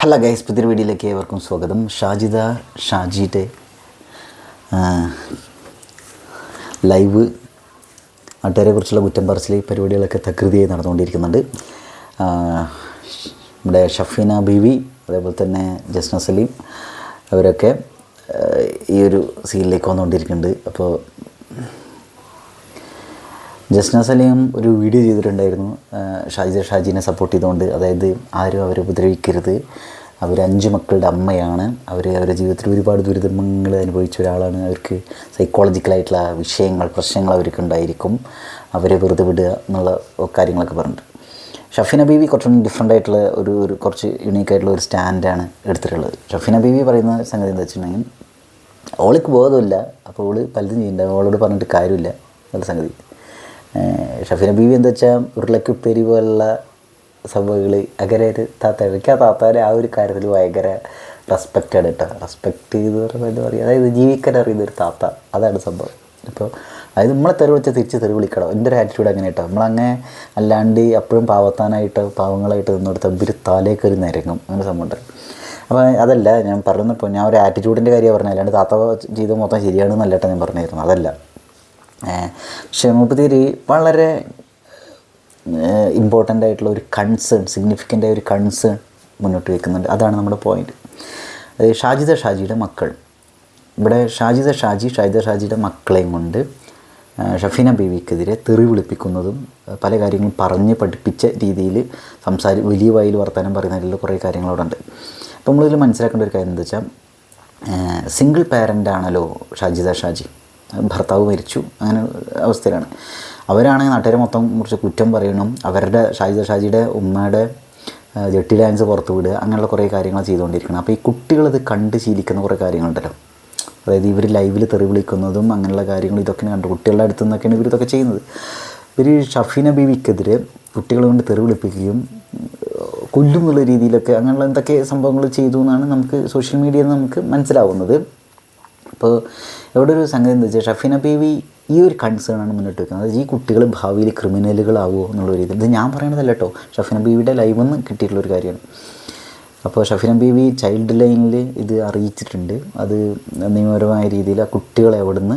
Hello guys, പുതിയൊരു വീഡിയോയിലേക്ക് ഏവർക്കും സ്വാഗതം. ഷാജിയുടെ ലൈവ് നാട്ടുകാരെക്കുറിച്ചുള്ള കുറ്റം പറച്ചിൽ പരിപാടികളൊക്കെ തകൃതിയായി നടന്നുകൊണ്ടിരിക്കുന്നുണ്ട്. നമ്മുടെ ഷഫീന ബീവി, അതേപോലെ തന്നെ ജസ്ന സലീം, അവരൊക്കെ ഈ ഒരു സീനിലേക്ക് വന്നുകൊണ്ടിരിക്കുന്നുണ്ട്. അപ്പോൾ ജസ്ന സലീം ഒരു വീഡിയോ ചെയ്തിട്ടുണ്ടായിരുന്നു ഷാജിനെ സപ്പോർട്ട് ചെയ്തുകൊണ്ട്. അതായത് ആരും അവരെ ഉപദ്രവിക്കരുത്, അവർ 5 മക്കളുടെ അമ്മയാണ്, അവരുടെ ജീവിതത്തിൽ ഒരുപാട് ദുരിതങ്ങൾ അനുഭവിച്ച ഒരാളാണ്, അവർക്ക് സൈക്കോളജിക്കലായിട്ടുള്ള പ്രശ്നങ്ങൾ അവർക്ക് ഉണ്ടായിരിക്കും, അവരെ വെറുതെ വിടുക എന്നുള്ള കാര്യങ്ങളൊക്കെ പറഞ്ഞിട്ട്. ഷഫീന ബീവി കുറച്ചും ഡിഫറെൻ്റ് ആയിട്ടുള്ള ഒരു കുറച്ച് യുണീക്കായിട്ടുള്ള ഒരു സ്റ്റാൻഡാണ് എടുത്തിട്ടുള്ളത്. ഷഫീന ബീവി പറയുന്ന സംഗതി എന്താ വെച്ചിട്ടുണ്ടെങ്കിൽ, ഓൾക്ക് ബോധമില്ല, അപ്പോൾ ഓള് പലതും ചെയ്യണ്ട, ഓളോട് പറഞ്ഞിട്ട് കാര്യമില്ല എന്നുള്ള സംഗതി. ഷഫീന ബീവി എന്താ വെച്ചാൽ ഉരുളക്കുപ്പേരി പോലുള്ള സംഭവങ്ങൾ അങ്ങനെ ഒരു എനിക്ക് ആ താത്താരെ ആ ഒരു കാര്യത്തിൽ ഭയങ്കര റെസ്പെക്റ്റാണ് കേട്ടോ. റെസ്പെക്റ്റ് ചെയ്ത് പറയുമ്പോൾ എന്താ പറയുക, അതായത് ജീവിക്കാൻ അറിയുന്ന ഒരു താത്ത, അതാണ് സംഭവം. ഇപ്പോൾ അതായത് നമ്മളെ തെറി വിളിച്ചാൽ തിരിച്ച് തെറി വിളിക്കണം, എൻ്റെ ഒരു ആറ്റിറ്റ്യൂഡ് അങ്ങനെ കേട്ടോ. നമ്മളങ്ങനെ അല്ലാണ്ട് എപ്പോഴും പാവങ്ങളായിട്ട് നിന്നോടത്ത് ഇവർ തലേക്ക് ഒരു നിരങ്ങും, അങ്ങനെ സംഭവം ഉണ്ട്. അപ്പോൾ അതല്ല ഞാൻ പറഞ്ഞപ്പോൾ, ഞാൻ ഒരു ആറ്റിറ്റ്യൂഡിൻ്റെ കാര്യമാണ് പറഞ്ഞത്, അല്ലാണ്ട് താത്ത ചെയ്ത് മൊത്തം ശരിയാണെന്നല്ല കേട്ടോ ഞാൻ പറഞ്ഞിരുന്നു, അതല്ല. പക്ഷേ മൂപ്പത്തിരി വളരെ ഇമ്പോർട്ടൻ്റ് ആയിട്ടുള്ള ഒരു കൺസേൺ, സിഗ്നിഫിക്കൻ്റ് ആയ ഒരു കൺസേൺ മുന്നോട്ട് വയ്ക്കുന്നുണ്ട്. അതാണ് നമ്മുടെ പോയിൻ്റ്. ഷാജിയുടെ മക്കൾ, ഇവിടെ ഷാജിയുടെ മക്കളെയും കൊണ്ട് ഷഫീന ബീവിക്കെതിരെ തെറി വിളിപ്പിക്കുന്നതും പല കാര്യങ്ങളും പറഞ്ഞ് പഠിപ്പിച്ച രീതിയിൽ വലിയ വായിൽ വർത്തമാനം പറയുന്നതിൽ കുറേ കാര്യങ്ങളവിടെ ഉണ്ട്. അപ്പോൾ നമ്മളിതിൽ മനസ്സിലാക്കേണ്ട ഒരു കാര്യം എന്താ വെച്ചാൽ, സിംഗിൾ പാരൻ്റാണല്ലോ ഷാജി, ഭർത്താവ് മരിച്ചു, അങ്ങനെ അവസ്ഥയിലാണ്. അവരാണെങ്കിൽ നാട്ടുകാരെ മൊത്തം കുറിച്ച് കുറ്റം പറയണം, അവരുടെ ഷാജിയുടെ ഉമ്മയുടെ ജെട്ടി ഡാൻസ് പുറത്ത് വിടുക, അങ്ങനെയുള്ള കുറേ കാര്യങ്ങൾ ചെയ്തുകൊണ്ടിരിക്കണം. അപ്പോൾ ഈ കുട്ടികളത് കണ്ട് ശീലിക്കുന്ന കുറേ കാര്യങ്ങളുണ്ടല്ലോ, അതായത് ഇവർ ലൈവിൽ തെറി വിളിക്കുന്നതും അങ്ങനെയുള്ള കാര്യങ്ങൾ ഇതൊക്കെയാണ് കണ്ട് കുട്ടികളുടെ അടുത്തു നിന്നൊക്കെയാണ് ഇവരിതൊക്കെ ചെയ്യുന്നത്. ഇവർ ഷഫീന ബീവിക്കെതിരെ കുട്ടികളെ കൊണ്ട് തെറി വിളിപ്പിക്കുകയും കൊല്ലും എന്നുള്ള രീതിയിലൊക്കെ അങ്ങനെയുള്ള എന്തൊക്കെ സംഭവങ്ങൾ ചെയ്തു എന്നാണ് നമുക്ക് സോഷ്യൽ മീഡിയയിൽ നമുക്ക് മനസ്സിലാവുന്നത്. അപ്പോൾ ഇവിടെ ഒരു സംഗതി എന്താ വെച്ചാൽ, ഷഫീന ബീവി ഈ ഒരു കൺസേണാണ് മുന്നോട്ട് വെക്കുന്നത്. അതായത് ഈ കുട്ടികൾ ഭാവിയിൽ ക്രിമിനലുകളാവുമോ എന്നുള്ള രീതിയിൽ. ഇത് ഞാൻ പറയണതല്ല കേട്ടോ, ഷഫീന ബീവിയുടെ ലൈവിൽ നിന്ന് കിട്ടിയിട്ടുള്ളൊരു കാര്യമാണ്. അപ്പോൾ ഷഫീന ബീവി ചൈൽഡ് ലൈനിൽ ഇത് അറിയിച്ചിട്ടുണ്ട്. അത് നിയമപരമായ രീതിയിൽ ആ കുട്ടികളെ അവിടുന്ന്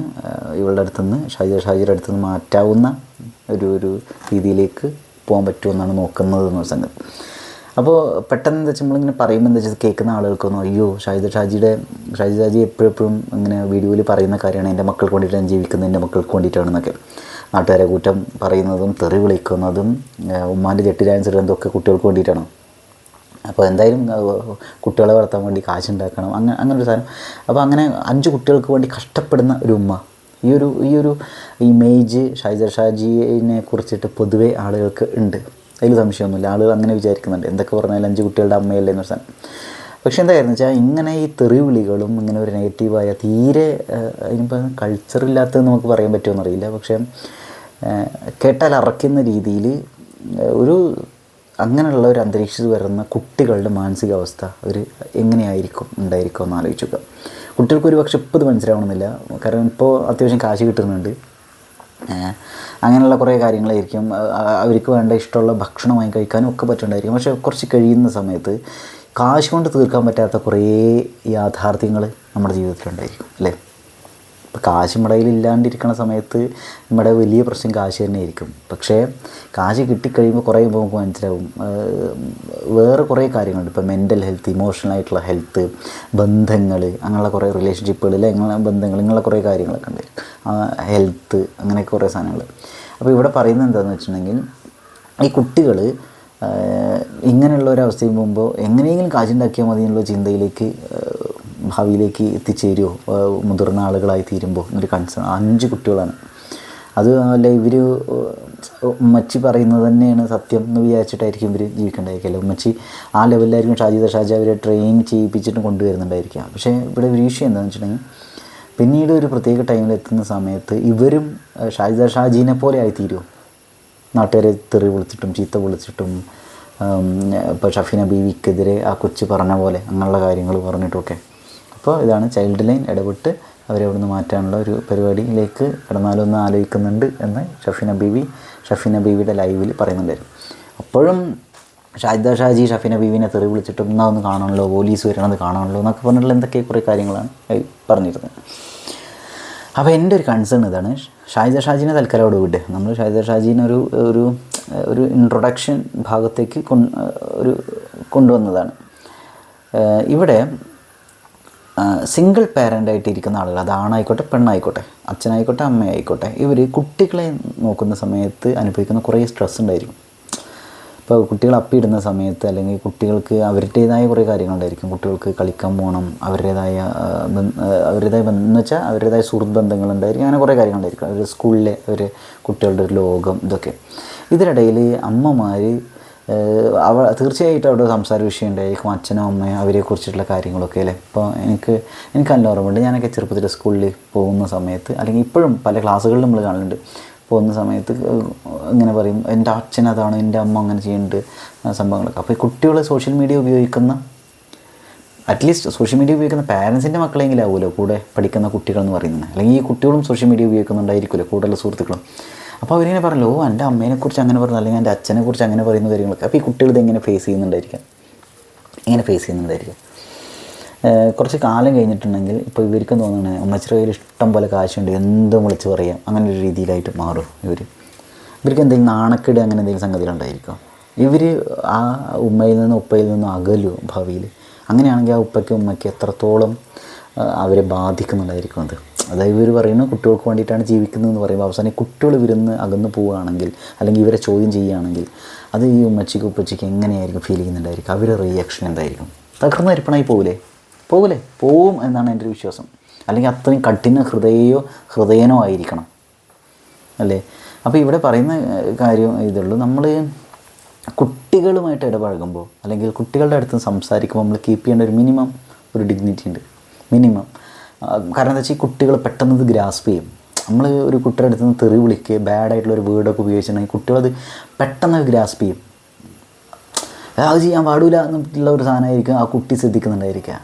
ഇവളുടെ അടുത്തുനിന്ന് ഷാജിയുടെ അടുത്തുനിന്ന് മാറ്റാവുന്ന ഒരു രീതിയിലേക്ക് പോകാൻ പറ്റുമെന്നാണ് നോക്കുന്നത് എന്നൊരു സംഗതി. അപ്പോൾ പെട്ടെന്ന് എന്താ വെച്ചാൽ നമ്മളിങ്ങനെ പറയുമ്പോൾ എന്താ വെച്ചാൽ കേൾക്കുന്ന ആളുകൾക്കൊന്നും അയ്യോ ഷാജി എപ്പോഴും ഇങ്ങനെ വീഡിയോയിൽ പറയുന്ന കാര്യമാണ്, എൻ്റെ മക്കൾക്ക് വേണ്ടിയിട്ടാണ് ജീവിക്കുന്നത്, എൻ്റെ മക്കൾക്ക് വേണ്ടിയിട്ടാണെന്നൊക്കെ നാട്ടുകാരെ കുറ്റം പറയുന്നതും തെറി വിളിക്കുന്നതും ഉമ്മാൻ്റെ ജെട്ടി ഡാൻസ് ഇടുന്നതൊക്കെ കുട്ടികൾക്ക് വേണ്ടിയിട്ടാണ്. അപ്പോൾ എന്തായാലും കുട്ടികളെ വളർത്താൻ വേണ്ടി കാശുണ്ടാക്കണം, അങ്ങനൊരു സാധനം. അപ്പോൾ അങ്ങനെ 5 കുട്ടികൾക്ക് വേണ്ടി കഷ്ടപ്പെടുന്ന ഒരു ഉമ്മ, ഈ ഒരു ഇമേജ് ഷാജിനെ കുറിച്ചിട്ട് പൊതുവേ ആളുകൾക്ക് ഉണ്ട്, അതിൽ സംശയമൊന്നുമില്ല. ആളുകൾ അങ്ങനെ വിചാരിക്കുന്നുണ്ട്, എന്തൊക്കെ പറഞ്ഞാലും 5 കുട്ടികളുടെ അമ്മയല്ലേ എന്നൊരു സാധനം. പക്ഷേ എന്തായിരുന്നു വെച്ചാൽ, ഇങ്ങനെ ഈ തെറി വിളികളും ഇങ്ങനെ ഒരു നെഗറ്റീവായ തീരെ അതിനിപ്പോൾ കൾച്ചറില്ലാത്തത് നമുക്ക് പറയാൻ പറ്റുമെന്നറിയില്ല, പക്ഷേ കേട്ടാൽ അറയ്ക്കുന്ന രീതിയിൽ അങ്ങനെയുള്ള ഒരു അന്തരീക്ഷത്തിൽ വരുന്ന കുട്ടികളുടെ മാനസികാവസ്ഥ എങ്ങനെയായിരിക്കും ഉണ്ടായിരിക്കും എന്ന് ആലോചിച്ച് നോക്കുക. കുട്ടികൾക്ക് ഒരു പക്ഷേ ഇപ്പോൾ ഇത് മനസ്സിലാവണമെന്നില്ല, കാരണം ഇപ്പോൾ അത്യാവശ്യം കാശ് കിട്ടുന്നുണ്ട്, അങ്ങനെയുള്ള കുറേ കാര്യങ്ങളായിരിക്കും, അവർക്ക് വേണ്ട ഇഷ്ടമുള്ള ഭക്ഷണം വാങ്ങി കഴിക്കാനും ഒക്കെ പറ്റുന്നുണ്ടായിരിക്കും. പക്ഷേ കുറച്ച് കഴിയുന്ന സമയത്ത് കാശ് കൊണ്ട് തീർക്കാൻ പറ്റാത്ത കുറേ യാഥാർത്ഥ്യങ്ങൾ നമ്മുടെ ജീവിതത്തിലുണ്ടായിരിക്കും അല്ലേ. ഇപ്പോൾ കാശ് നമ്മുടെ കയ്യിൽ ഇല്ലാണ്ടിരിക്കുന്ന സമയത്ത് നമ്മുടെ വലിയ പ്രശ്നം കാശ് തന്നെ ആയിരിക്കും. പക്ഷേ കാശ് കിട്ടിക്കഴിയുമ്പോൾ കുറേ നമുക്ക് മനസ്സിലാവും വേറെ കുറേ കാര്യങ്ങളുണ്ട്. ഇപ്പോൾ മെൻ്റൽ ഹെൽത്ത്, ഇമോഷണൽ ആയിട്ടുള്ള ഹെൽത്ത്, ബന്ധങ്ങൾ, അങ്ങനെയുള്ള കുറേ റിലേഷൻഷിപ്പുകളിൽ അങ്ങനെ ബന്ധങ്ങൾ, ഇങ്ങനെയുള്ള കുറേ കാര്യങ്ങളൊക്കെ ഉണ്ട്, ഹെൽത്ത്, അങ്ങനെയൊക്കെ കുറേ സാധനങ്ങൾ. അപ്പോൾ ഇവിടെ പറയുന്നത് എന്താണെന്ന് വെച്ചിട്ടുണ്ടെങ്കിൽ, ഈ കുട്ടികൾ ഇങ്ങനെയുള്ള ഒരവസ്ഥയിൽ പോകുമ്പോൾ എങ്ങനെയെങ്കിലും കാശുണ്ടാക്കിയാൽ മതി എന്നുള്ള ചിന്തയിലേക്ക് ഭാവിയിലേക്ക് എത്തിച്ചേരുമോ മുതിർന്ന ആളുകളായി തീരുമ്പോൾ എന്നൊരു കൺസേൺ. 5 കുട്ടികളാണ് അത്. അല്ല ഇവർ ഉമ്മച്ചി പറയുന്നത് തന്നെയാണ് സത്യം എന്ന് വിചാരിച്ചിട്ടായിരിക്കും ഇവർ ജീവിക്കേണ്ടായിരിക്കില്ല. ഉമ്മച്ചി ആ ലെവലിലായിരിക്കും ഷാജി അവരെ ട്രെയിൻ ചെയ്യിപ്പിച്ചിട്ട് കൊണ്ടുവരുന്നുണ്ടായിരിക്കുക. പക്ഷേ ഇവിടെ ഒരു വിഷയം എന്താണെന്ന് വെച്ചിട്ടുണ്ടെങ്കിൽ, പിന്നീട് ഒരു പ്രത്യേക ടൈമിലെത്തുന്ന സമയത്ത് ഇവരും ഷാജിനെ പോലെ ആയിത്തീരുമോ, നാട്ടുകാരെ തെറി വിളിച്ചിട്ടും ചീത്ത വിളിച്ചിട്ടും, ഇപ്പോൾ ഷഫീന ബീവിക്കെതിരെ ആ കൊച്ചു പറഞ്ഞ പോലെ അങ്ങനെയുള്ള കാര്യങ്ങൾ പറഞ്ഞിട്ടൊക്കെ. അപ്പോൾ ഇതാണ് ചൈൽഡ് ലൈൻ ഇടപെട്ട് അവരെ അവിടെ നിന്ന് മാറ്റാനുള്ള ഒരു പരിപാടിയിലേക്ക് കടന്നാലൊന്ന് ആലോചിക്കുന്നുണ്ട് എന്ന് ഷഫീന ബീവിയുടെ ലൈവിൽ പറയുന്നുണ്ടായിരുന്നു. അപ്പോഴും ഷാഹിദ ഷാജി ഷഫീന ബീവിനെ തെറി വിളിച്ചിട്ട് എന്നാ ഒന്ന് കാണണമല്ലോ, പോലീസ് വരണത് കാണണമല്ലോ എന്നൊക്കെ പറഞ്ഞിട്ടുള്ള എന്തൊക്കെ കുറേ കാര്യങ്ങളാണ് പറഞ്ഞിരുന്നത്. അപ്പോൾ എൻ്റെ ഒരു കൺസേൺ ഇതാണ്, ഷാഹിദ ഷാജിനെ തൽക്കാലം അവിടെ വിട്. നമ്മൾ ഷാഹിദ ഷാജീനെ ഒരു ഇൻട്രൊഡക്ഷൻ ഭാഗത്തേക്ക് കൊണ്ടുവന്നതാണ്. ഇവിടെ സിംഗിൾ പാരൻ്റായിട്ട് ഇരിക്കുന്ന ആളുകൾ, അത് ആണായിക്കോട്ടെ പെണ്ണായിക്കോട്ടെ, അച്ഛനായിക്കോട്ടെ അമ്മയായിക്കോട്ടെ, ഇവർ കുട്ടികളെ നോക്കുന്ന സമയത്ത് അനുഭവിക്കുന്ന കുറേ സ്ട്രെസ് ഉണ്ടായിരിക്കും. ഇപ്പോൾ കുട്ടികൾ അപ്പിയിടുന്ന സമയത്ത് അല്ലെങ്കിൽ കുട്ടികൾക്ക് അവരുടേതായ കുറേ കാര്യങ്ങളുണ്ടായിരിക്കും. കുട്ടികൾക്ക് കളിക്കാൻ പോകണം, അവരുടേതായ എന്ന് വെച്ചാൽ അവരുടേതായ സുഹൃത്ത് ബന്ധങ്ങളുണ്ടായിരിക്കും, അങ്ങനെ കുറേ കാര്യങ്ങളുണ്ടായിരിക്കും. അവർ സ്കൂളിലെ കുട്ടികളുടെ ഒരു ലോകം, ഇതൊക്കെ. ഇതിനിടയിൽ അമ്മമാർ തീർച്ചയായിട്ടും അവിടെ സംസാര വിഷയം ഉണ്ടായിരിക്കും, അച്ഛനും അമ്മയും അവരെക്കുറിച്ചിട്ടുള്ള കാര്യങ്ങളൊക്കെ അല്ലേ. ഇപ്പോൾ എനിക്ക് നല്ല ഓർമ്മയുണ്ട്, ഞാനൊക്കെ ചെറുപ്പത്തിൽ സ്കൂളിൽ പോകുന്ന സമയത്ത്, അല്ലെങ്കിൽ ഇപ്പോഴും പല ക്ലാസ്സുകളിലും നമ്മൾ കാണുന്നുണ്ട്, പോകുന്ന സമയത്ത് ഇങ്ങനെ പറയും, എൻ്റെ അച്ഛൻ അതാണ്, എൻ്റെ അമ്മ അങ്ങനെ ചെയ്യുന്നുണ്ട് സംഭവങ്ങളൊക്കെ. അപ്പോൾ ഈ കുട്ടികൾ സോഷ്യൽ മീഡിയ ഉപയോഗിക്കുന്ന, അറ്റ്ലീസ്റ്റ് സോഷ്യൽ മീഡിയ ഉപയോഗിക്കുന്ന പാരൻസിൻ്റെ മക്കളെങ്കിലും ആവുമല്ലോ കൂടെ പഠിക്കുന്ന കുട്ടികളെന്ന് പറയുന്നത്, അല്ലെങ്കിൽ ഈ കുട്ടികളും സോഷ്യൽ മീഡിയ ഉപയോഗിക്കുന്നുണ്ടായിരിക്കുമല്ലോ കൂടുതൽ സുഹൃത്തുക്കളും. അപ്പോൾ അവരിങ്ങനെ പറഞ്ഞല്ലോ, എൻ്റെ അമ്മേനെക്കുറിച്ച് അങ്ങനെ പറയുന്നു, അല്ലെങ്കിൽ എൻ്റെ അച്ഛനെക്കുറിച്ച് അങ്ങനെ പറയുന്ന കാര്യങ്ങളൊക്കെ. അപ്പോൾ ഈ കുട്ടികൾ ഇതെങ്ങനെ ഫേസ് ചെയ്യുന്നുണ്ടായിരിക്കാം. കുറച്ച് കാലം കഴിഞ്ഞിട്ടുണ്ടെങ്കിൽ ഇപ്പോൾ ഇവർക്കും തോന്നുന്നത് ഉമ്മച്ചിയുടെ കയ്യിൽ ഇഷ്ടം പോലെ കാശുണ്ട്, എന്തും വിളിച്ച് പറയാം, അങ്ങനെ ഒരു രീതിയിലായിട്ട് മാറും. ഇവർക്ക് എന്തെങ്കിലും നാണക്കേട് അങ്ങനെ എന്തെങ്കിലും സംഗതികളുണ്ടായിരിക്കും. ഇവർ ആ ഉമ്മയിൽ നിന്നും ഉപ്പയിൽ നിന്നും അകലും ഭാവിയിൽ. അങ്ങനെയാണെങ്കിൽ ആ ഉപ്പയ്ക്കും ഉമ്മയ്ക്ക് എത്രത്തോളം അവരെ ബാധിക്കുന്നുണ്ടായിരിക്കും അത്. അതായത് ഇവർ പറയുന്നത് കുട്ടികൾക്ക് വേണ്ടിയിട്ടാണ് ജീവിക്കുന്നതെന്ന് പറയുമ്പോൾ അവസാനം കുട്ടികൾ ഇവരിന്ന് അകന്ന് പോവുകയാണെങ്കിൽ, അല്ലെങ്കിൽ ഇവരെ ചോദ്യം ചെയ്യുകയാണെങ്കിൽ, അത് ഈ ഉമ്മച്ചിക്ക് ഉപ്പച്ചിക്ക് എങ്ങനെയായിരിക്കും ഫീൽ ചെയ്യുന്നുണ്ടായിരിക്കും, അവരുടെ റിയാക്ഷൻ എന്തായിരിക്കും? തകർന്ന അരിപ്പണായി പോവും എന്നാണ് എൻ്റെ ഒരു വിശ്വാസം. അല്ലെങ്കിൽ അത്രയും കഠിന ഹൃദയനോ ആയിരിക്കണം അല്ലേ. അപ്പോൾ ഇവിടെ പറയുന്ന കാര്യം ഇതുള്ളൂ, നമ്മൾ കുട്ടികളുമായിട്ട് ഇടപഴകുമ്പോൾ അല്ലെങ്കിൽ കുട്ടികളുടെ അടുത്ത് സംസാരിക്കുമ്പോൾ നമ്മൾ കീപ്പ് ചെയ്യേണ്ട ഒരു ഡിഗ്നിറ്റി ഉണ്ട്, മിനിമം. കാരണം എന്താ വെച്ചാൽ ഈ കുട്ടികൾ പെട്ടെന്ന് ഇത് ഗ്രാസ്പ് ചെയ്യും. നമ്മൾ ഒരു കുട്ടിയുടെ അടുത്ത് നിന്ന് തെറി വിളിക്കുക, ബാഡായിട്ടുള്ളൊരു വേർഡൊക്കെ ഉപയോഗിച്ചിട്ടുണ്ടെങ്കിൽ കുട്ടികളത് പെട്ടെന്ന് ഗ്രാസ്പ് ചെയ്യും. അത് ചെയ്യാൻ പാടില്ല എന്നുള്ള ഒരു സാധനമായിരിക്കും ആ കുട്ടി ശ്രദ്ധിക്കുന്നുണ്ടായിരിക്കുക.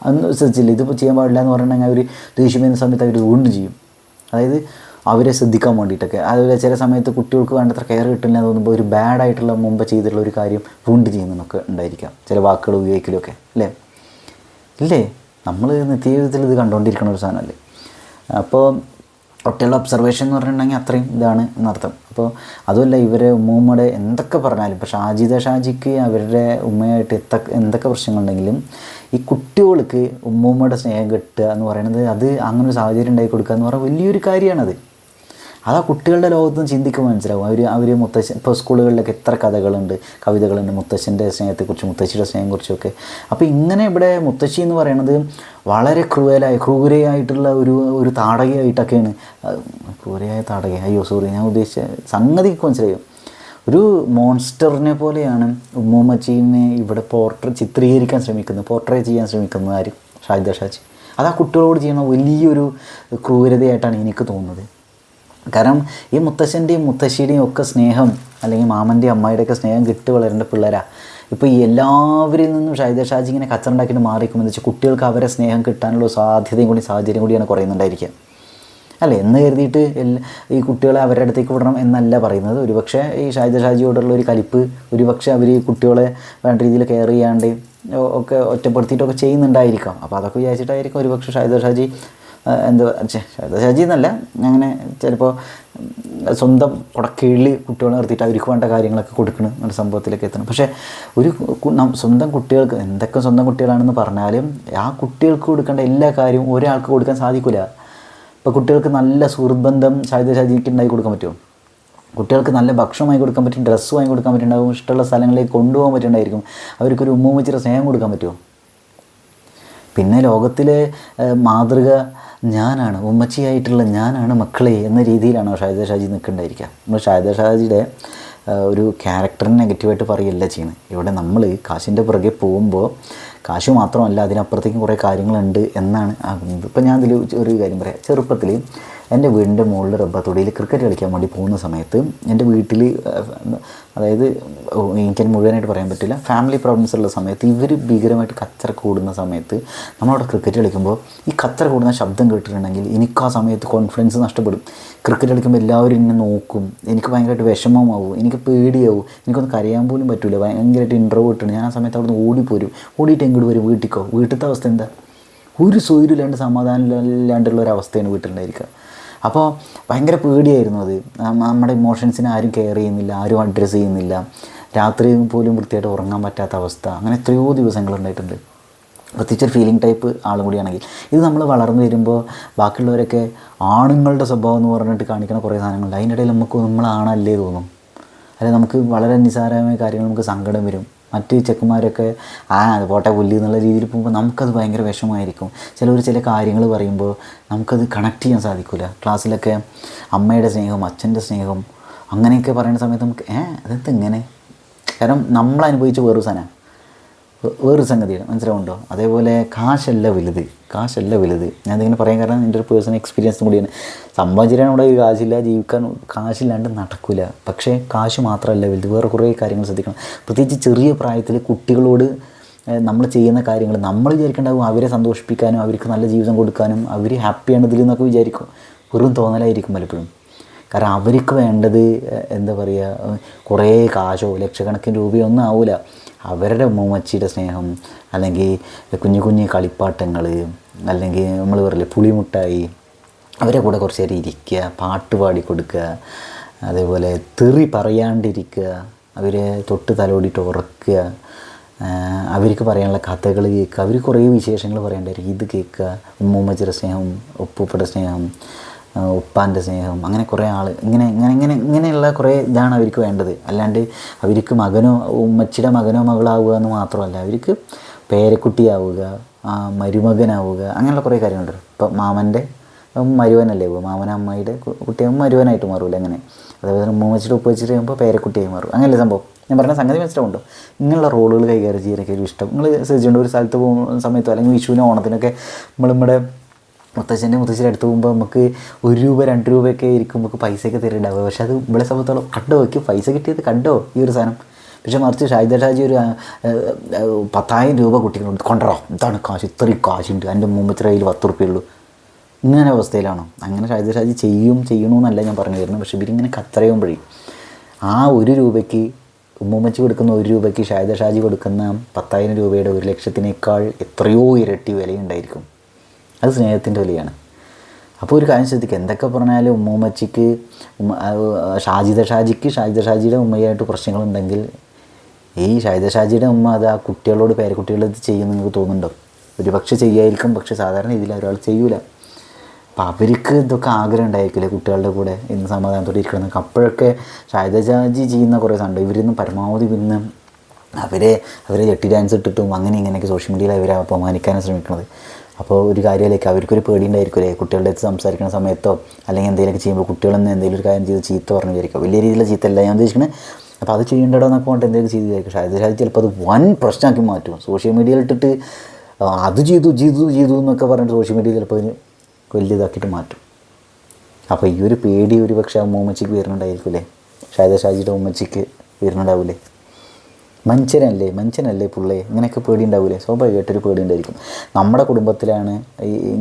അതൊന്നും ശ്രദ്ധിച്ചില്ല, ഇതിപ്പോൾ ചെയ്യാൻ പാടില്ല എന്ന് പറഞ്ഞിട്ടുണ്ടെങ്കിൽ അവർ ദേഷ്യം വരുന്ന സമയത്ത് അവർ വീണ്ടും ചെയ്യും. അതായത് അവരെ ശ്രദ്ധിക്കാൻ വേണ്ടിയിട്ടൊക്കെ. അതുപോലെ ചില സമയത്ത് കുട്ടികൾക്ക് വേണ്ടത്ര കെയർ കിട്ടില്ല എന്ന് തോന്നുമ്പോൾ ഒരു ബാഡായിട്ടുള്ള മുമ്പ് ചെയ്തിട്ടുള്ള ഒരു കാര്യം വീണ്ടും ചെയ്യുന്നതൊക്കെ ഉണ്ടായിരിക്കാം, ചില വാക്കുകൾ ഉപയോഗിക്കലൊക്കെ ഇല്ലേ. നമ്മൾ നിത്യജീവിതത്തിൽ ഇത് കണ്ടുകൊണ്ടിരിക്കുന്ന ഒരു സാധനമല്ലേ. അപ്പോൾ ഒറ്റയുള്ള ഒബ്സർവേഷൻ എന്ന് പറഞ്ഞിട്ടുണ്ടെങ്കിൽ അത്രയും ഇതാണ് എന്നർത്ഥം. അപ്പോൾ അതുമല്ല, ഇവരെ ഉമ്മൂമ്മയുടെ എന്തൊക്കെ പറഞ്ഞാലും, ഇപ്പോൾ ഷാജിക്ക് അവരുടെ ഉമ്മയായിട്ട് എന്തൊക്കെ പ്രശ്നങ്ങളുണ്ടെങ്കിലും ഈ കുട്ടികൾക്ക് ഉമ്മൂമ്മയുടെ സ്നേഹം കിട്ടുക എന്ന് പറയുന്നത്, അത് അങ്ങനെ ഒരു സാഹചര്യം ഉണ്ടാക്കി കൊടുക്കുക എന്ന് പറഞ്ഞാൽ വലിയൊരു കാര്യമാണത്. അത് ആ കുട്ടികളുടെ ലോകത്ത് നിന്ന് ചിന്തിക്കുമ്പോൾ മനസ്സിലാവും. അവർ മുത്തശ്ശൻ, ഇപ്പോൾ സ്കൂളുകളിലൊക്കെ എത്ര കഥകളുണ്ട്, കവിതകളുണ്ട് മുത്തശ്ശൻ്റെ സ്നേഹത്തെക്കുറിച്ചും മുത്തശ്ശിയുടെ സ്നേഹത്തെക്കുറിച്ചൊക്കെ. അപ്പോൾ ഇങ്ങനെ ഇവിടെ മുത്തശ്ശി എന്ന് പറയുന്നത് വളരെ ക്രൂരയായിട്ടുള്ള ഒരു താടകയായിട്ടൊക്കെയാണ്. ക്രൂരയായ താടക, ഞാൻ ഉദ്ദേശിച്ച സംഗതിക്ക് മനസ്സിലായും. ഒരു മോൺസ്റ്ററിനെ പോലെയാണ് ഉമ്മൂമ്മച്ചീനെ ഇവിടെ ചിത്രീകരിക്കാൻ ശ്രമിക്കുന്നത്, പോർട്രേ ചെയ്യാൻ ശ്രമിക്കുന്നത് ആരും, ഷാഹിദ ഷാജി. അത് ആ കുട്ടികളോട് ചെയ്യുന്ന വലിയൊരു ക്രൂരതയായിട്ടാണ് എനിക്ക് തോന്നുന്നത്. കാരണം ഈ മുത്തശ്ശൻ്റെയും മുത്തശ്ശിയുടെയും ഒക്കെ സ്നേഹം, അല്ലെങ്കിൽ മാമൻ്റെയും അമ്മായിയുടെയൊക്കെ സ്നേഹം കിട്ടി വളരേണ്ട പിള്ളേരാണ്. ഇപ്പോൾ ഈ എല്ലാവരിൽ നിന്നും ഷാഹിദ ഷാജി ഇങ്ങനെ കച്ചറുണ്ടാക്കിയിട്ട് മാറിക്കുമെന്ന് വെച്ചാൽ കുട്ടികൾക്ക് അവരെ സ്നേഹം കിട്ടാനുള്ള സാഹചര്യം കൂടിയാണ് കുറയുന്നുണ്ടായിരിക്കുക അല്ലേ. എന്ന് കരുതിയിട്ട് ഈ കുട്ടികളെ അവരുടെ അടുത്തേക്ക് വിടണം എന്നല്ല പറയുന്നത്. ഒരുപക്ഷെ ഈ ഷാഹിദ ഷാജിയോടുള്ള ഒരു കലിപ്പ്, ഒരുപക്ഷെ അവർ ഈ കുട്ടികളെ വേണ്ട രീതിയിൽ കെയർ ചെയ്യാണ്ട് ഒക്കെ ഒറ്റപ്പെടുത്തിയിട്ടൊക്കെ ചെയ്യുന്നുണ്ടായിരിക്കാം. അപ്പോൾ അതൊക്കെ വിചാരിച്ചിട്ടായിരിക്കും ഒരുപക്ഷെ ഷാഹിദ ഷാജി ഷാഹിദ ഷാജി എന്നല്ല, അങ്ങനെ ചിലപ്പോൾ സ്വന്തം കുടക്കീഴിൽ കുട്ടികളെ നിർത്തിയിട്ട് അവർക്ക് വേണ്ട കാര്യങ്ങളൊക്കെ കൊടുക്കണം ഒരു സംഭവത്തിലേക്ക് എത്തണം. പക്ഷേ ഒരു സ്വന്തം കുട്ടികൾക്ക്, എന്തൊക്കെ സ്വന്തം കുട്ടികളാണെന്ന് പറഞ്ഞാലും ആ കുട്ടികൾക്ക് കൊടുക്കേണ്ട എല്ലാ കാര്യവും ഒരാൾക്ക് കൊടുക്കാൻ സാധിക്കില്ല. ഇപ്പോൾ കുട്ടികൾക്ക് നല്ല സുഹൃത്ത് ബന്ധം ഷാഹിദ ഷാജിക്ക് ഉണ്ടാക്കി കൊടുക്കാൻ പറ്റുമോ? കുട്ടികൾക്ക് നല്ല ഭക്ഷണം വാങ്ങി കൊടുക്കാൻ പറ്റും, ഡ്രസ്സ് വാങ്ങി കൊടുക്കാൻ പറ്റുന്നുണ്ടാവും, ഇഷ്ടമുള്ള സ്ഥലങ്ങളിലേക്ക് കൊണ്ടുപോകാൻ പറ്റുന്നുണ്ടായിരിക്കും, അവർക്കൊരു ഉമ്മൂമ്മച്ചിയുടെ സ്നേഹം കൊടുക്കാൻ പറ്റുമോ? പിന്നെ ലോകത്തിലെ മാതൃക ഞാനാണ്, ഉമ്മച്ചിയായിട്ടുള്ള ഞാനാണ് മക്കളെ എന്ന രീതിയിലാണോ ഷാഹിദ ഷാജി നിൽക്കേണ്ടായിരിക്കുക? നമ്മൾ ഷാഹിദ ഷാജിയുടെ ഒരു ക്യാരക്ടറിന് നെഗറ്റീവായിട്ട് പറയുകയല്ല ചെയ്യുന്നത്. ഇവിടെ നമ്മൾ കാശിൻ്റെ പുറകെ പോകുമ്പോൾ കാശ് മാത്രമല്ല അതിനപ്പുറത്തേക്കും കുറേ കാര്യങ്ങളുണ്ട് എന്നാണ് ആകുന്നത്. ഇപ്പം ഞാൻ ഇതിൽ ഒരു കാര്യം പറയാം. ചെറുപ്പത്തിൽ എൻ്റെ വീടിൻ്റെ മുകളിൽ റബ്ബത്തൊടിയിൽ ക്രിക്കറ്റ് കളിക്കാൻ വേണ്ടി പോകുന്ന സമയത്ത് എൻ്റെ വീട്ടിൽ, അതായത് എനിക്കത് മുഴുവനായിട്ട് പറയാൻ പറ്റില്ല, ഫാമിലി പ്രോബ്ലംസ് ഉള്ള സമയത്ത് ഇവർ ഭീകരമായിട്ട് കച്ചറ കൂടുന്ന സമയത്ത് നമ്മളവിടെ ക്രിക്കറ്റ് കളിക്കുമ്പോൾ ഈ കച്ചറ കൂടുന്ന ശബ്ദം കേട്ടിട്ടുണ്ടെങ്കിൽ എനിക്ക് ആ സമയത്ത് കോൺഫിഡൻസ് നഷ്ടപ്പെടും. ക്രിക്കറ്റ് കളിക്കുമ്പോൾ എല്ലാവരും എന്നെ നോക്കും, എനിക്ക് ഭയങ്കരമായിട്ട് വിഷമമാവും, എനിക്ക് പേടിയാവും, എനിക്കൊന്ന് കരയാൻ പോലും പറ്റില്ല, ഭയങ്കരമായിട്ട് ഇൻട്രോവേർട്ടാണ് ഞാൻ. ആ സമയത്ത് അവിടെ നിന്ന് ഓടിപ്പോരും. ഓടിയിട്ട് എങ്ങോട്ട് വരും? വീട്ടിക്കോ? വീട്ടിലത്തെ അവസ്ഥ എന്താ? ഒരു സ്വൈര്യമില്ലാണ്ട് സമാധാനമില്ലാണ്ടുള്ള ഒരു അവസ്ഥയാണ് വീട്ടിലുണ്ടായിരിക്കുക. അപ്പോൾ ഭയങ്കര പേടിയായിരുന്നു അത്. നമ്മുടെ ഇമോഷൻസിനെ ആരും കെയർ ചെയ്യുന്നില്ല, ആരും അഡ്രസ്സ് ചെയ്യുന്നില്ല, രാത്രി പോലും വൃത്തിയായിട്ട് ഉറങ്ങാൻ പറ്റാത്ത അവസ്ഥ, അങ്ങനെ എത്രയോ ദിവസങ്ങളുണ്ടായിട്ടുണ്ട്. പ്രത്യേകിച്ചൊരു ഫീലിംഗ് ടൈപ്പ് ആളും കൂടിയാണെങ്കിൽ. ഇത് നമ്മൾ വളർന്നു വരുമ്പോൾ ബാക്കിയുള്ളവരൊക്കെ ആണുങ്ങളുടെ സ്വഭാവം എന്ന് പറഞ്ഞിട്ട് കാണിക്കുന്ന കുറേ സാധനങ്ങളുണ്ട്. അതിൻ്റെ ഇടയിൽ നമ്മളാണല്ലേ തോന്നും. അല്ലെങ്കിൽ നമുക്ക് വളരെ നിസ്സാരമായ കാര്യങ്ങൾ നമുക്ക് സങ്കടം വരും. മറ്റ് ചെക്കന്മാരൊക്കെ അത് പോട്ടെ പുല്ല് എന്നുള്ള രീതിയിൽ പോകുമ്പോൾ നമുക്കത് ഭയങ്കര വിഷമമായിരിക്കും. ചില കാര്യങ്ങൾ പറയുമ്പോൾ നമുക്കത് കണക്ട് ചെയ്യാൻ സാധിക്കില്ല. ക്ലാസ്സിലൊക്കെ അമ്മയുടെ സ്നേഹം, അച്ഛൻ്റെ സ്നേഹം അങ്ങനെയൊക്കെ പറയുന്ന സമയത്ത് നമുക്ക് അതെന്ത് ഇങ്ങനെ, കാരണം നമ്മൾ അനുഭവിച്ച വേറൊരു സംഗതിയാണ്, മനസ്സിലാവുണ്ടോ? അതേപോലെ കാശല്ല വലുത്. ഞാൻ ഇതിങ്ങനെ പറയാൻ കാരണം എൻ്റെ ഒരു പേഴ്സണൽ എക്സ്പീരിയൻസും കൂടിയാണ്. സംഭവം ശരിയാണ്, ഇവിടെ കാശില്ല, ജീവിക്കാൻ കാശില്ലാണ്ട് നടക്കില്ല. പക്ഷേ കാശ് മാത്രമല്ല വലുത്, വേറെ കുറേ കാര്യങ്ങൾ ശ്രദ്ധിക്കണം. പ്രത്യേകിച്ച് ചെറിയ പ്രായത്തിൽ കുട്ടികളോട് നമ്മൾ ചെയ്യുന്ന കാര്യങ്ങൾ നമ്മൾ വിചാരിക്കേണ്ടാവും അവരെ സന്തോഷിപ്പിക്കാനും അവർക്ക് നല്ല ജീവിതം കൊടുക്കാനും അവർ ഹാപ്പിയാണ് ഇതിൽ എന്നൊക്കെ വിചാരിക്കും. വെറും തോന്നലായിരിക്കും പലപ്പോഴും. കാരണം അവർക്ക് വേണ്ടത് എന്താ പറയുക, കുറേ കാശോ ലക്ഷക്കണക്കിന് രൂപയോ ഒന്നും ആവില്ല. അവരുടെ ഉമ്മച്ചിയുടെ സ്നേഹം, അല്ലെങ്കിൽ കുഞ്ഞു കളിപ്പാട്ടങ്ങൾ, അല്ലെങ്കിൽ നമ്മൾ പറയില്ലേ പുളിമുട്ടായി, അവരെ കൂടെ കുറച്ച് നേരം ഇരിക്കുക, പാട്ട് പാടി കൊടുക്കുക, അതേപോലെ തെറി പറയാണ്ടിരിക്കുക, അവരെ തൊട്ട് തലോടിയിട്ട് ഉറക്കുക, അവർക്ക് പറയാനുള്ള കഥകൾ കേൾക്കുക, അവർ കുറേ വിശേഷങ്ങൾ പറയേണ്ടായിരിക്കും, ഇത് കേൾക്കുക. ഉമ്മച്ചിയുടെ സ്നേഹം, ഉപ്പൂപ്പയുടെ സ്നേഹം, ഉപ്പാൻ്റെ സ്നേഹം, അങ്ങനെ കുറേ ഇങ്ങനെയുള്ള കുറേ ഇതാണ് അവർക്ക് വേണ്ടത്. അല്ലാണ്ട് അവർക്ക് ഉമ്മച്ചിയുടെ മകനോ മകളാവുക എന്ന് മാത്രമല്ല, അവർക്ക് പേരക്കുട്ടിയാവുക, മരുമകനാവുക, അങ്ങനെയുള്ള കുറേ കാര്യങ്ങളുണ്ട്. ഇപ്പം മാമൻ്റെ മരുവനല്ലേ, മാമൻ അമ്മയുടെ കുട്ടിയാകുമ്പോൾ മരുവനായിട്ട് മാറുമല്ലോ, അങ്ങനെ. അതേപോലെ ഉമ്മച്ചിയുടെ ഉപ്പ് വെച്ചിട്ട് കഴിയുമ്പോൾ പേരക്കുട്ടിയായി മാറും. അങ്ങനെയല്ലേ സംഭവം? ഞാൻ പറഞ്ഞ സംഗതി മനസ്സിലാവുണ്ടോ? ഇങ്ങനെയുള്ള റോളുകൾ കൈകാര്യം ചെയ്യാനൊക്കെ ഒരു ഇഷ്ടം. നിങ്ങൾ ശ്രദ്ധിച്ചുകൊണ്ട് ഒരു സ്ഥലത്ത് പോകുന്ന സമയത്തോ അല്ലെങ്കിൽ വിഷുവിനോ ഓണത്തിനൊക്കെ നമ്മുടെ മുത്തശ്ശിയുടെ അടുത്ത് പോകുമ്പോൾ നമുക്ക് 1 രൂപ 2 രൂപയൊക്കെ ആയിരിക്കും നമുക്ക് പൈസയൊക്കെ തരുന്നുണ്ടാവുക. പക്ഷേ അത് ഇവിടെ സംബന്ധിച്ചോളം കണ്ടോ, വയ്ക്കും പൈസ കിട്ടിയത് കണ്ടോ ഈ ഒരു സാധനം. പക്ഷേ മറിച്ച് ഷാജി ഒരു 10,000 രൂപ കുട്ടികളുണ്ട്, കൊണ്ടുവരാം, ഇതാണ് കാശ്, ഇത്രയും കാശുണ്ട്, എൻ്റെ മുമ്പത്തെ കയ്യിൽ 10 റുപ്യുള്ളൂ, ഇങ്ങനെ അവസ്ഥയിലാണോ? അങ്ങനെ ഷാജി ചെയ്യണമെന്നല്ല ഞാൻ പറഞ്ഞു തരുന്നത്. പക്ഷേ ഇവരിങ്ങനെ കത്രയുമ്പോഴേ ആ 1 രൂപയ്ക്ക് ഉമ്മൂമ്മച്ചി കൊടുക്കുന്ന 1 രൂപയ്ക്ക് ഷാജി കൊടുക്കുന്ന 10,000 രൂപയുടെ 1 ലക്ഷത്തിനേക്കാൾ എത്രയോ ഇരട്ടി വിലയുണ്ടായിരിക്കും. അത് സ്നേഹത്തിൻ്റെ വിലയാണ്. അപ്പോൾ ഒരു കാര്യം ശ്രദ്ധിക്കുക, എന്തൊക്കെ പറഞ്ഞാലും ഉമ്മൂമ്മച്ചിക്ക് ഷാജിയുടെ ഉമ്മയായിട്ട് പ്രശ്നങ്ങളുണ്ടെങ്കിൽ ഈ ഷാജിയുടെ ഉമ്മ അത് ആ കുട്ടികളോട് പേരക്കുട്ടികളത് ചെയ്യുമെന്ന് നിങ്ങൾക്ക് തോന്നുന്നുണ്ടോ? ഒരു പക്ഷേ ചെയ്യായിരിക്കും, പക്ഷേ സാധാരണ ഇതിൽ ഒരാൾ ചെയ്യൂല. അപ്പോൾ അവർക്ക് ഇതൊക്കെ ആഗ്രഹം ഉണ്ടായിരിക്കില്ലേ കുട്ടികളുടെ കൂടെ ഇന്ന് സമാധാനത്തോടെ ഇരിക്കണമെന്നൊക്കെ. അപ്പോഴൊക്കെ ഷാജി ചെയ്യുന്ന കുറേ സാധനം ഇവരൊന്നും പരമാവധി പിന്നെ അവരെ ജട്ടി ഡാൻസ് ഇട്ടിട്ടും അങ്ങനെ ഇങ്ങനെയൊക്കെ സോഷ്യൽ മീഡിയയിൽ അവരെ അപമാനിക്കാനും ശ്രമിക്കുന്നത്. അപ്പോൾ ഒരു കാര്യത്തിലേക്ക് അവർക്കൊരു പേടി ഉണ്ടായിരിക്കുമല്ലേ, കുട്ടികളുടെ അടുത്ത് സംസാരിക്കുന്ന സമയത്തോ അല്ലെങ്കിൽ എന്തെങ്കിലുമൊക്കെ ചെയ്യുമ്പോൾ കുട്ടികളെന്ന് എന്തെങ്കിലും ഒരു കാര്യം ചെയ്ത് ചീത്ത പറഞ്ഞു വിചാരിക്കുക. വലിയ രീതിയിലുള്ള ചീത്തല്ല ഞാൻ ഉദ്ദേശിക്കുന്നത്. അപ്പോൾ അത് ചെയ്യേണ്ടടോ എന്നൊക്കെ പറഞ്ഞിട്ട് എന്തെങ്കിലും ചെയ്ത് വിചാരിക്കും. ഷാജി ചിലപ്പോൾ അത് വൻ പ്രശ്നമാക്കി മാറ്റും. സോഷ്യൽ മീഡിയയിൽ ഇട്ടിട്ട് അത് ചെയ്തു എന്നൊക്കെ പറഞ്ഞിട്ട് സോഷ്യൽ മീഡിയ ചിലപ്പോൾ അതിന് വലിയ ഇതാക്കിയിട്ട് മാറ്റും. അപ്പോൾ ഈ ഒരു പേടി ഒരു പക്ഷേ ആ ഉമ്മച്ചിക്ക് വരുന്നുണ്ടായിരിക്കില്ലേ, ഷാജിയുടെ ഉമ്മച്ചിക്ക് വരുന്നുണ്ടാവില്ലേ? മനുഷ്യനല്ലേ പുള്ളേ, ഇങ്ങനെയൊക്കെ പേടി ഉണ്ടാവില്ലേ? സ്വാഭാവികമായിട്ടൊരു പേടി ഉണ്ടായിരിക്കും. നമ്മുടെ കുടുംബത്തിലാണ്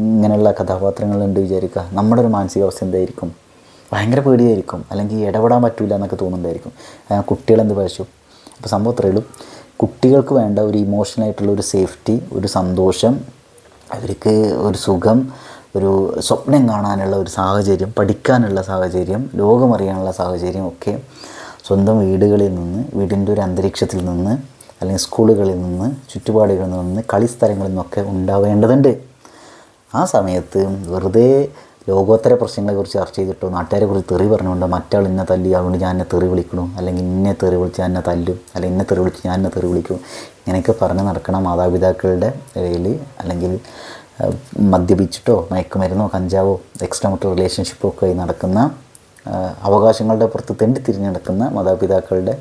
ഇങ്ങനെയുള്ള കഥാപാത്രങ്ങളുണ്ട് വിചാരിക്കുക, നമ്മുടെ ഒരു മാനസികാവസ്ഥ എന്തായിരിക്കും? ഭയങ്കര പേടിയായിരിക്കും, അല്ലെങ്കിൽ ഇടപെടാൻ പറ്റില്ല എന്നൊക്കെ തോന്നുന്നുണ്ടായിരിക്കും. കുട്ടികളെന്ത് പഴിച്ചു. അപ്പോൾ സംഭവം അത്രയേ ഉള്ളൂ. കുട്ടികൾക്ക് വേണ്ട ഒരു ഇമോഷണലായിട്ടുള്ള ഒരു സേഫ്റ്റി, ഒരു സന്തോഷം, അവർക്ക് ഒരു സുഖം, ഒരു സ്വപ്നം കാണാനുള്ള ഒരു സാഹചര്യം, പഠിക്കാനുള്ള സാഹചര്യം, ലോകമറിയാനുള്ള സാഹചര്യം ഒക്കെ സ്വന്തം വീടുകളിൽ നിന്ന്, വീടിൻ്റെ ഒരു അന്തരീക്ഷത്തിൽ നിന്ന്, അല്ലെങ്കിൽ സ്കൂളുകളിൽ നിന്ന്, ചുറ്റുപാടുകളിൽ നിന്ന്, കളിസ്ഥലങ്ങളിൽ നിന്നൊക്കെ ഉണ്ടാവേണ്ടതുണ്ട്. ആ സമയത്ത് വെറുതെ ലോകോത്തര പ്രശ്നങ്ങളെക്കുറിച്ച് ചർച്ച ചെയ്തിട്ടോ നാട്ടുകാരെ കുറിച്ച് തെറി പറഞ്ഞുകൊണ്ടോ മറ്റാൾ ഇന്നെ തല്ലി അതുകൊണ്ട് ഞാൻ എന്നെ തെറി വിളിക്കണു, അല്ലെങ്കിൽ ഇന്നെ തെറി വിളിച്ച് ഞാൻ എന്നെ തല്ലും, അല്ലെങ്കിൽ ഇന്നെ തെറി വിളിച്ച് ഞാൻ എന്നെ തെറി വിളിക്കും, ഇങ്ങനെയൊക്കെ പറഞ്ഞ് നടക്കണം മാതാപിതാക്കളുടെ ഇടയിൽ. അല്ലെങ്കിൽ മദ്യപിച്ചിട്ടോ മയക്കുമരുന്നോ കഞ്ചാവോ എക്സ്ട്രാ മറ്റോ റിലേഷൻഷിപ്പോ ഒക്കെ നടക്കുന്ന അവകാശങ്ങളുടെ പുറത്ത് തെണ്ടിത്തിരിഞ്ഞ് നടക്കുന്ന മാതാപിതാക്കളുടെ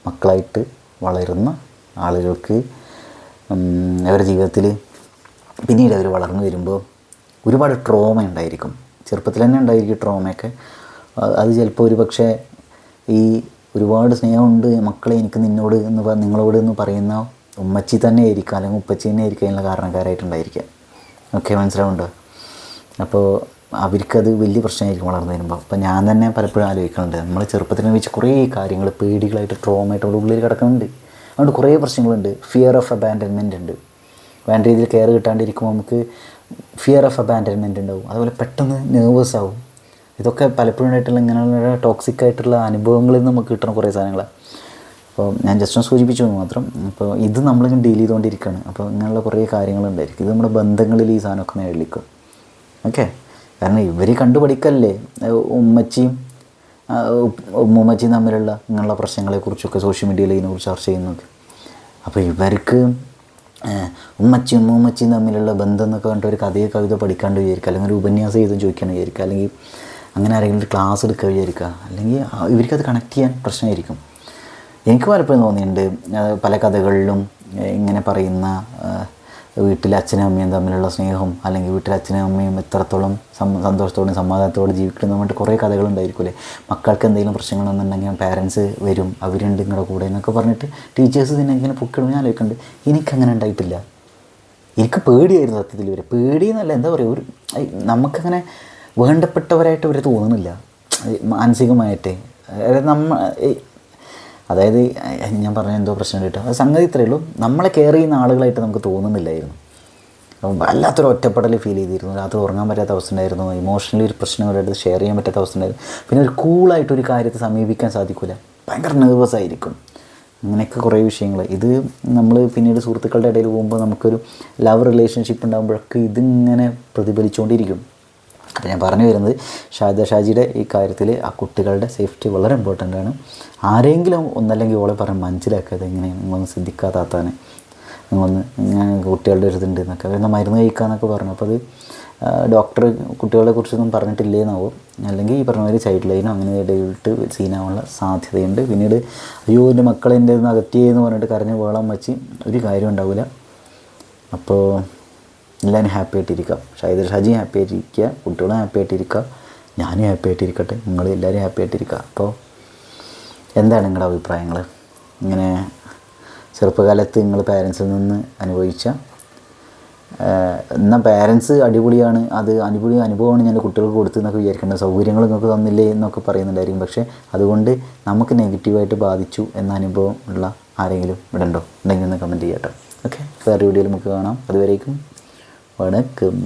മക്കളായിട്ട് വളരുന്ന ആളുകൾക്ക് അവരുടെ ജീവിതത്തിൽ പിന്നീട് അവർ വളർന്നു വരുമ്പോൾ ഒരുപാട് ട്രോമ ഉണ്ടായിരിക്കും. ചെറുപ്പത്തിൽ തന്നെ ഉണ്ടായിരിക്കും ട്രോമയൊക്കെ. അത് ചിലപ്പോൾ ഒരു പക്ഷേ ഈ ഒരുപാട് സ്നേഹമുണ്ട് മക്കളെ എനിക്ക് നിന്നോട് നിങ്ങളോട് എന്ന് പറയുന്ന ഉമ്മച്ചി തന്നെ ആയിരിക്കും, അല്ലെങ്കിൽ ഉപ്പച്ചി തന്നെ ആയിരിക്കും അതിനുള്ള കാരണക്കാരായിട്ടുണ്ടായിരിക്കുക. ഓക്കെ, മനസ്സിലാവുന്നുണ്ടോ? അപ്പോൾ അവർക്കത് വലിയ പ്രശ്നമായിരിക്കും വളർന്നു വരുമ്പോൾ. അപ്പോൾ ഞാൻ തന്നെ പലപ്പോഴും ആലോചിക്കുന്നുണ്ട്, നമ്മൾ ചെറുപ്പത്തിൽ വെച്ച് കുറേ കാര്യങ്ങൾ പേടികളായിട്ട് ട്രോമയായിട്ട് നമ്മുടെ ഉള്ളിൽ കിടക്കുന്നുണ്ട്. അതുകൊണ്ട് കുറേ പ്രശ്നങ്ങളുണ്ട്. ഫിയർ ഓഫ് അബാൻഡൻമെൻറ്റ് ഉണ്ട്. വേണ്ട രീതിയിൽ കെയർ കിട്ടാണ്ടിരിക്കുമ്പോൾ നമുക്ക് ഫിയർ ഓഫ് അബാൻഡൻമെൻറ്റ് ഉണ്ടാവും. അതുപോലെ പെട്ടെന്ന് നെർവസ് ആവും. ഇതൊക്കെ പലപ്പോഴും ആയിട്ടുള്ള ഇങ്ങനെയുള്ള ടോക്സിക് ആയിട്ടുള്ള അനുഭവങ്ങളിൽ നിന്ന് നമുക്ക് കിട്ടുന്ന കുറേ സാധനങ്ങളാണ്. അപ്പോൾ ഞാൻ ജസ്റ്റ് ഒന്ന് സൂചിപ്പിച്ചു മാത്രം. അപ്പോൾ ഇത് നമ്മളിങ്ങനെ ഡീൽ ചെയ്തുകൊണ്ടിരിക്കുകയാണ്. അപ്പോൾ ഇങ്ങനെയുള്ള കുറേ കാര്യങ്ങളുണ്ടായിരിക്കും. ഇത് നമ്മുടെ ബന്ധങ്ങളിൽ ഈ സാധനമൊക്കെ നേടിക്കും. ഓക്കെ, കാരണം ഇവർ കണ്ടുപഠിക്കല്ലേ ഉമ്മച്ചിയും ഉമ്മച്ചിയും തമ്മിലുള്ള ഇങ്ങനെയുള്ള പ്രശ്നങ്ങളെക്കുറിച്ചൊക്കെ സോഷ്യൽ മീഡിയയിൽ ഇതിനെക്കുറിച്ച് ചർച്ച ചെയ്യുന്നതൊക്കെ. അപ്പോൾ ഇവർക്ക് ഉമ്മച്ചിയും ഉമ്മച്ചിയും തമ്മിലുള്ള ബന്ധം എന്നൊക്കെ പറഞ്ഞിട്ട് ഒരു കഥയോ കവിത പഠിക്കാണ്ട് വിചാരിക്കുക, അല്ലെങ്കിൽ ഒരു ഉപന്യാസം ചെയ്ത് ചോദിക്കാണ്ട് വിചാരിക്കുക, അല്ലെങ്കിൽ അങ്ങനെ ആരെങ്കിലും ഒരു ക്ലാസ് എടുക്കുക വിചാരിക്കുക, അല്ലെങ്കിൽ ഇവർക്കത് കണക്ട് ചെയ്യാൻ പ്രശ്നമായിരിക്കും. എനിക്ക് പലപ്പോഴും തോന്നിയിട്ടുണ്ട് പല കഥകളിലും ഇങ്ങനെ പറയുന്ന വീട്ടിലെ അച്ഛനും അമ്മയും തമ്മിലുള്ള സ്നേഹം, അല്ലെങ്കിൽ വീട്ടിലെ അച്ഛനും അമ്മയും എത്രത്തോളം സന്തോഷത്തോടും സമാധാനത്തോടെ ജീവിക്കണം എന്ന് പറഞ്ഞിട്ട് കുറേ കഥകളുണ്ടായിരിക്കുമല്ലേ. മക്കൾക്ക് എന്തെങ്കിലും പ്രശ്നങ്ങളെന്നുണ്ടെങ്കിൽ പാരൻസ് വരും, അവരുണ്ട് നിങ്ങളുടെ കൂടെ എന്നൊക്കെ പറഞ്ഞിട്ട് ടീച്ചേഴ്സ് തന്നെ ഇങ്ങനെ പൊക്കിടും. ഞാൻ ആലോചിക്കുന്നുണ്ട്, എനിക്കങ്ങനെ ഉണ്ടായിട്ടില്ല. എനിക്ക് പേടിയായിരുന്നു സത്യത്തിൽ. ഇവരെ പേടിയെന്നല്ല, എന്താ പറയുക, ഒരു നമുക്കങ്ങനെ വേണ്ടപ്പെട്ടവരായിട്ട് ഇവർ തോന്നുന്നില്ല മാനസികമായിട്ട്. അതായത് ഞാൻ പറഞ്ഞ എന്തോ പ്രശ്നം കേട്ടോ, അത് സംഗതി ഇത്രയേ ഉള്ളൂ. നമ്മളെ കെയർ ചെയ്യുന്ന ആളുകളായിട്ട് നമുക്ക് തോന്നുന്നില്ലായിരുന്നു. വല്ലാത്തൊരു ഒറ്റപ്പെടൽ ഫീൽ ചെയ്തിരുന്നു. രാത്രി ഉറങ്ങാൻ പറ്റാത്ത അവസ്ഥ ഉണ്ടായിരുന്നു. ഇമോഷണലി ഒരു പ്രശ്നം അവരുടെ ഷെയർ ചെയ്യാൻ പറ്റാത്ത അവസ്ഥ ഉണ്ടായിരുന്നു. പിന്നെ ഒരു കൂളായിട്ടൊരു കാര്യത്തെ സമീപിക്കാൻ സാധിക്കില്ല, ഭയങ്കര നെർവസ് ആയിരിക്കും. അങ്ങനെയൊക്കെ കുറേ വിഷയങ്ങൾ. ഇത് നമ്മൾ പിന്നീട് സുഹൃത്തുക്കളുടെ ഇടയിൽ പോകുമ്പോൾ നമുക്കൊരു ലവ് റിലേഷൻഷിപ്പ് ഉണ്ടാകുമ്പോഴൊക്കെ ഇതിങ്ങനെ പ്രതിഫലിച്ചുകൊണ്ടിരിക്കും. അപ്പോൾ ഞാൻ പറഞ്ഞു വരുന്നത്, ഷാജിയുടെ ഈ കാര്യത്തിൽ ആ കുട്ടികളുടെ സേഫ്റ്റി വളരെ ഇമ്പോർട്ടൻ്റ് ആണ്. ആരെങ്കിലും ഒന്നല്ലെങ്കിൽ ഓളെ പറഞ്ഞ് മനസ്സിലാക്കാതെ ഇങ്ങനെ നിങ്ങളൊന്ന് ശ്രദ്ധിക്കാത്താത്താനെ, നിങ്ങളൊന്ന് ഇങ്ങനെ കുട്ടികളുടെ ഒരു ഇതുണ്ട് എന്നൊക്കെ, അവരെന്നാൽ മരുന്ന് കഴിക്കാമെന്നൊക്കെ പറഞ്ഞു. അപ്പോൾ അത് ഡോക്ടർ കുട്ടികളെ കുറിച്ചൊന്നും പറഞ്ഞിട്ടില്ലേന്നാവും, അല്ലെങ്കിൽ ഈ പറഞ്ഞ ഒരു ചൈൽഡ് ലൈനോ അങ്ങനെ ഇടയിട്ട് സീനാവാനുള്ള സാധ്യതയുണ്ട്. പിന്നീട് അയ്യോ എൻ്റെ മക്കളെ എൻ്റെ നിന്ന് അകറ്റിയെന്ന് പറഞ്ഞിട്ട് കരഞ്ഞ് വേളം വെച്ച് ഒരു കാര്യം ഉണ്ടാവില്ല. അപ്പോൾ എല്ലാവരും ഹാപ്പി ആയിട്ടിരിക്കുക. ഷാജി ഹാപ്പി ആയിട്ടിരിക്കുക, കുട്ടികളും ഹാപ്പി ആയിട്ടിരിക്കുക, ഞാനും ഹാപ്പി ആയിട്ടിരിക്കട്ടെ, നിങ്ങൾ എല്ലാവരും ഹാപ്പി ആയിട്ടിരിക്കുക. അപ്പോൾ എന്താണ് നിങ്ങളുടെ അഭിപ്രായങ്ങൾ? ഇങ്ങനെ ചെറുപ്പകാലത്ത് നിങ്ങൾ പാരൻസിൽ നിന്ന് അനുഭവിച്ച എന്നാൽ പാരൻസ് അടിപൊളിയാണ്, അത് അടിപൊളി അനുഭവമാണ് ഞാൻ കുട്ടികൾക്ക് കൊടുത്തു എന്നൊക്കെ വിചാരിക്കേണ്ട, സൗകര്യങ്ങൾ നിങ്ങൾക്ക് തന്നില്ലേ എന്നൊക്കെ പറയുന്നുണ്ടായിരിക്കും. പക്ഷേ അതുകൊണ്ട് നമുക്ക് നെഗറ്റീവായിട്ട് ബാധിച്ചു എന്ന അനുഭവം ഉള്ള ആരെങ്കിലും ഇവിടെ ഉണ്ടെങ്കിൽ ഒന്ന് കമൻറ്റ് ചെയ്യാം കേട്ടോ. ഓക്കെ, വേറെ വീഡിയോയിൽ നമുക്ക് കാണാം. അതുവരേക്കും വണക്കം.